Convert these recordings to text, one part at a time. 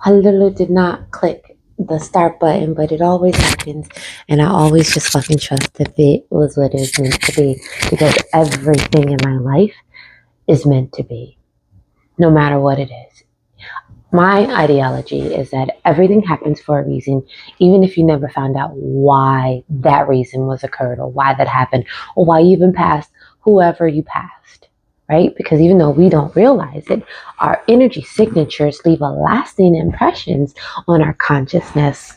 I literally did not click the start button, but it always happens. And I always just fucking trust that it was what it was meant to be because everything in my life is meant to be, no matter what it is. My ideology is that everything happens for a reason, even if you never found out why that reason was occurred or why that happened or why you even passed whoever you passed, right? Because even though we don't realize it, our energy signatures leave a lasting impressions on our consciousness.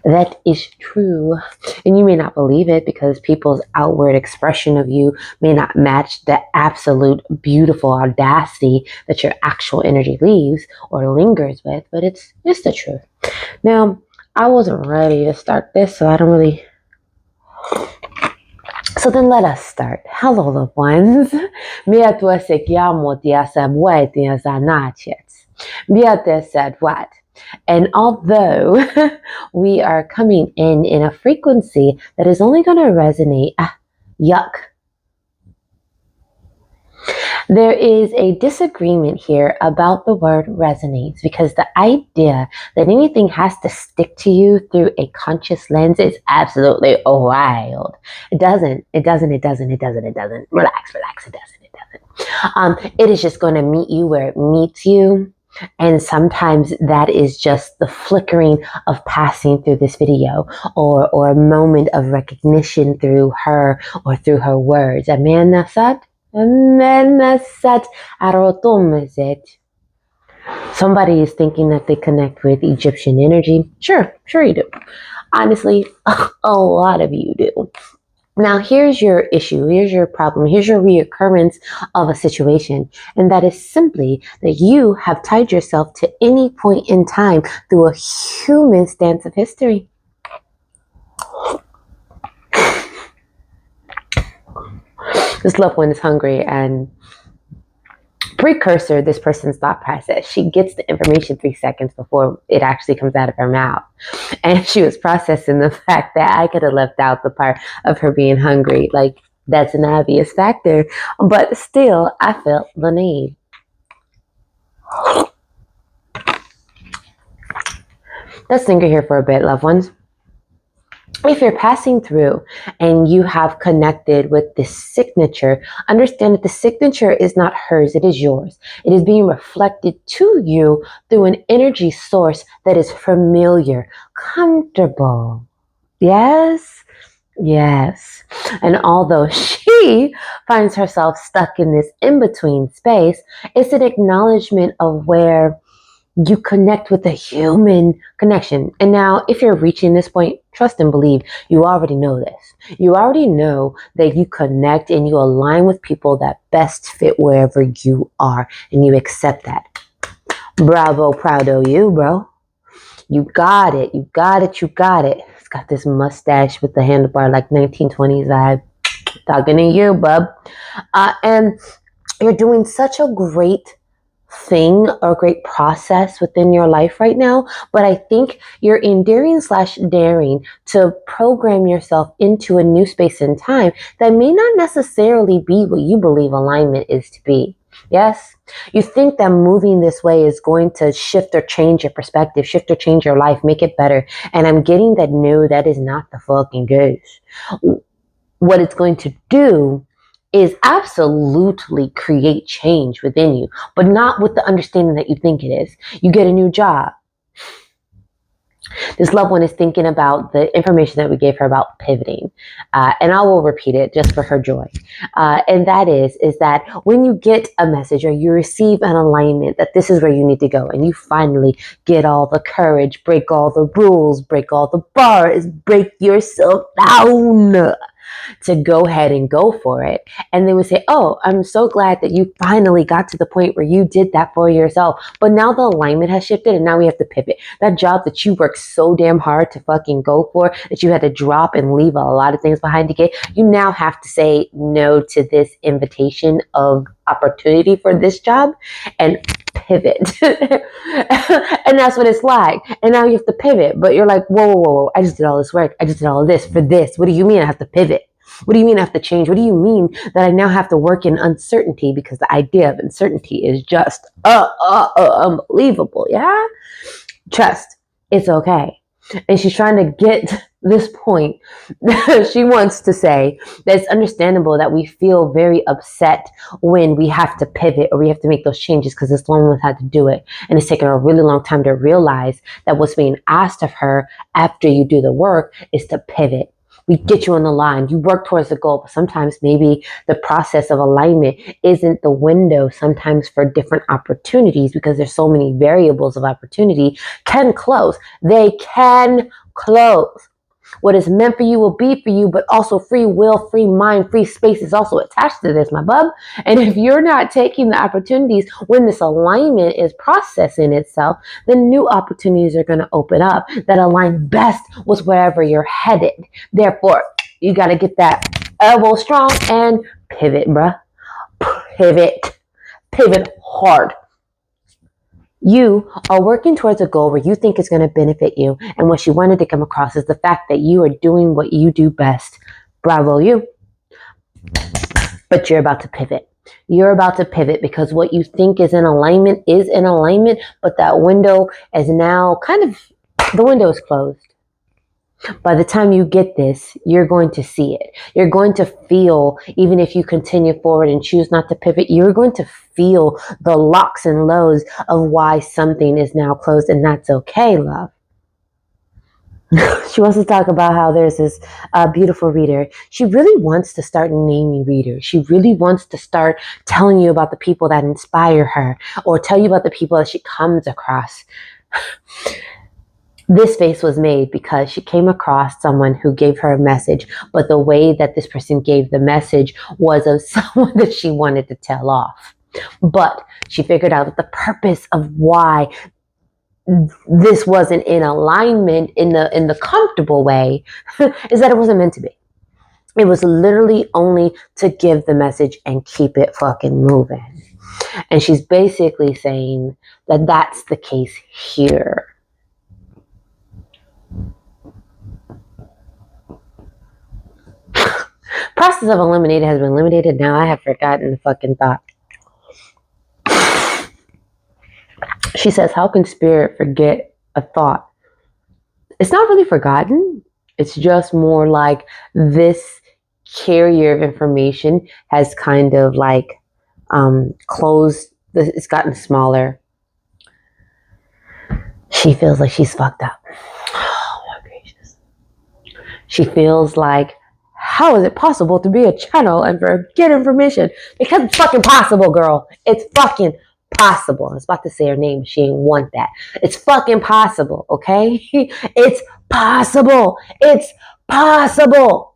That is true. And you may not believe it because people's outward expression of you may not match the absolute beautiful audacity that your actual energy leaves or lingers with, but it's the truth. Now, I wasn't ready to start this, so I don't really. So then let us start. Hello, loved ones. Mia tua se chiamo ti asabueti azanachets. Mia te said what? And although we are coming in a frequency that is only going to resonate, yuck, there is a disagreement here about the word resonates because the idea that anything has to stick to you through a conscious lens is absolutely wild. It doesn't. Relax, it doesn't. It is just going to meet you where it meets you. And sometimes that is just the flickering of passing through this video or a moment of recognition through her or through her words. Somebody is thinking that they connect with Egyptian energy. Sure you do. Honestly, a lot of you do. Now, here's your issue, here's your problem, here's your reoccurrence of a situation, and that is simply that you have tied yourself to any point in time through a human stance of history. This loved one is hungry and precursor this person's thought process. She gets the information 3 seconds before it actually comes out of her mouth. And she was processing the fact that I could have left out the part of her being hungry. Like, that's an obvious factor. But still, I felt the need. Let's linger here for a bit, loved ones. If you're passing through and you have connected with this signature, understand that the signature is not hers, it is yours. It is being reflected to you through an energy source that is familiar, comfortable. Yes. And although she finds herself stuck in this in-between space, it's an acknowledgement of where you connect with the human connection. And now, if you're reaching this point, trust and believe, you already know this. You already know that you connect and you align with people that best fit wherever you are, and you accept that. Bravo, proud of you, bro. You got it. It's got this mustache with the handlebar like 1920s vibe. Talking to you, bub. And you're doing such a great thing or great process within your life right now, but I think you're endearing/daring to program yourself into a new space and time that may not necessarily be what you believe alignment is to be. Yes, you think that moving this way is going to shift or change your perspective, shift or change your life, make it better. And I'm getting that no, that is not the fucking case. What it's going to do is absolutely create change within you, but not with the understanding that you think it is. You get a new job. This loved one is thinking about the information that we gave her about pivoting. And I will repeat it just for her joy. And that is that when you get a message or you receive an alignment that this is where you need to go, and you finally get all the courage, break all the rules, break all the bars, break yourself down to go ahead and go for it. And they would say, oh, I'm so glad that you finally got to the point where you did that for yourself. But now the alignment has shifted and now we have to pivot. That job that you worked so damn hard to fucking go for, that you had to drop and leave a lot of things behind to get, you now have to say no to this invitation of opportunity for this job and pivot. And that's what it's like. And now you have to pivot, but you're like, whoa, I just did all this work. I just did all of this for this. What do you mean I have to pivot? What do you mean I have to change? What do you mean that I now have to work in uncertainty? Because the idea of uncertainty is just unbelievable. Yeah? Trust. It's okay. And she's trying to get this point. She wants to say that it's understandable that we feel very upset when we have to pivot or we have to make those changes because this woman has had to do it. And it's taken her a really long time to realize that what's being asked of her after you do the work is to pivot. We get you on the line. You work towards the goal, but sometimes maybe the process of alignment isn't the window sometimes for different opportunities because there's so many variables of opportunity can close. They can close. What is meant for you will be for you, but also free will, free mind, free space is also attached to this, my bub. And if you're not taking the opportunities when this alignment is processing itself, then new opportunities are going to open up that align best with wherever you're headed. Therefore, you got to get that elbow strong and pivot, bruh. Pivot. Pivot hard. You are working towards a goal where you think is going to benefit you. And what she wanted to come across is the fact that you are doing what you do best. Bravo, you. But you're about to pivot. You're about to pivot because what you think is in alignment, but that window is now the window is closed. By the time you get this, you're going to see it. You're going to feel, even if you continue forward and choose not to pivot, you're going to feel the locks and lows of why something is now closed, and that's okay, love. She wants to talk about how there's this beautiful reader. She really wants to start naming readers. She really wants to start telling you about the people that inspire her or tell you about the people that she comes across. This face was made because she came across someone who gave her a message, but the way that this person gave the message was of someone that she wanted to tell off. But she figured out that the purpose of why this wasn't in alignment in the comfortable way is that it wasn't meant to be. It was literally only to give the message and keep it fucking moving. And she's basically saying that that's the case here. Process of eliminated has been eliminated. Now I have forgotten the fucking thought. She says, how can spirit forget a thought? It's not really forgotten. It's just more like this carrier of information has kind of like closed. It's gotten smaller. She feels like she's fucked up. Oh my gracious. She feels like, how is it possible to be a channel and forget information? Because it's fucking possible, girl. It's fucking possible. I was about to say her name, but she didn't want that. It's fucking possible, okay? It's possible. It's possible.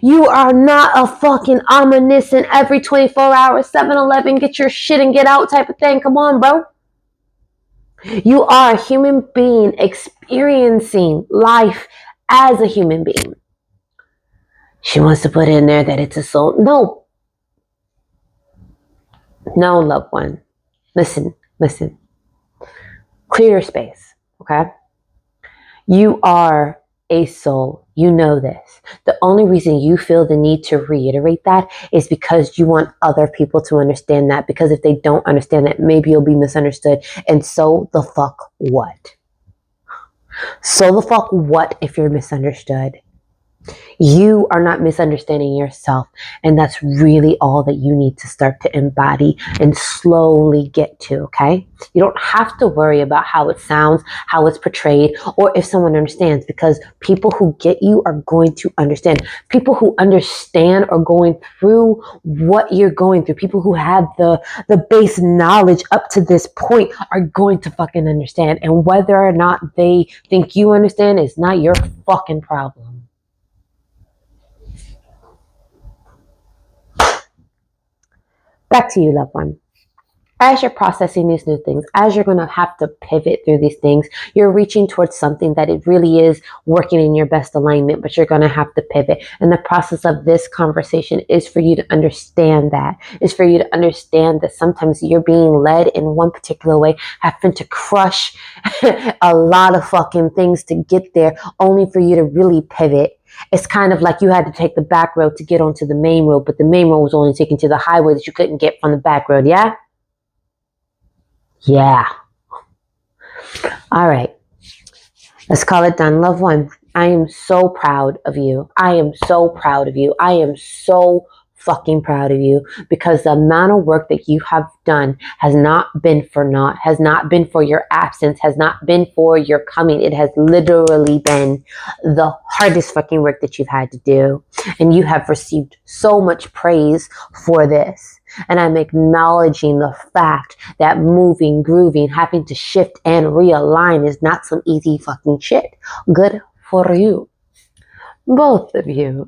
You are not a fucking omniscient every 24 hours, 7-Eleven, get your shit and get out type of thing. Come on, bro. You are a human being experiencing life as a human being. She wants to put in there that it's a soul. No. No, loved one. Listen. Clear your space, okay? You are a soul. You know this. The only reason you feel the need to reiterate that is because you want other people to understand that. Because if they don't understand that, maybe you'll be misunderstood. And so the fuck what? So the fuck what if you're misunderstood? You are not misunderstanding yourself. And that's really all that you need to start to embody and slowly get to, okay? You don't have to worry about how it sounds, how it's portrayed, or if someone understands, because people who get you are going to understand. People who understand are going through what you're going through. People who have the base knowledge up to this point are going to fucking understand. And whether or not they think you understand is not your fucking problem. Back to you, loved one. As you're processing these new things, as you're going to have to pivot through these things, you're reaching towards something that it really is working in your best alignment, but you're going to have to pivot. And the process of this conversation is for you to understand that, is for you to understand that sometimes you're being led in one particular way, having to crush a lot of fucking things to get there, only for you to really pivot. It's kind of like you had to take the back road to get onto the main road, but the main road was only taken to the highway that you couldn't get from the back road. Yeah? Yeah. All right. Let's call it done. Loved one, I am so proud of you. I am so proud of you. I am so fucking proud of you, because the amount of work that you have done has not been for naught, has not been for your absence, has not been for your coming. It has literally been the hardest fucking work that you've had to do. And you have received so much praise for this. And I'm acknowledging the fact that moving, grooving, having to shift and realign is not some easy fucking shit. Good for you. Both of you.